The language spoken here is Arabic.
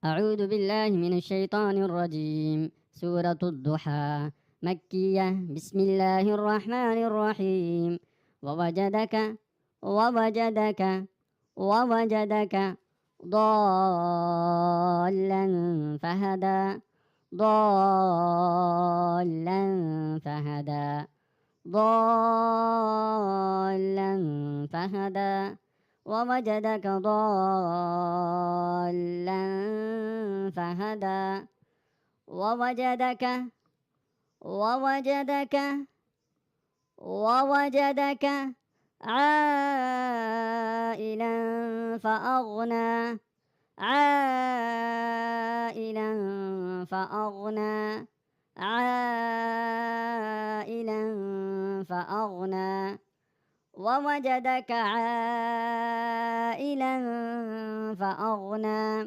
أعوذ بالله من الشيطان الرجيم. سورة الضحى مكية. بسم الله الرحمن الرحيم. ووجدك ووجدك ووجدك ضالا فهدى. ضالا فهدى. ضالا فهدى. ووجدك ضالا فهدى. ووجدك ووجدك ووجدك عائلا فأغنى. عائلا فأغنى. عائلا فأغنى. ووجدك عائلا فأغنى.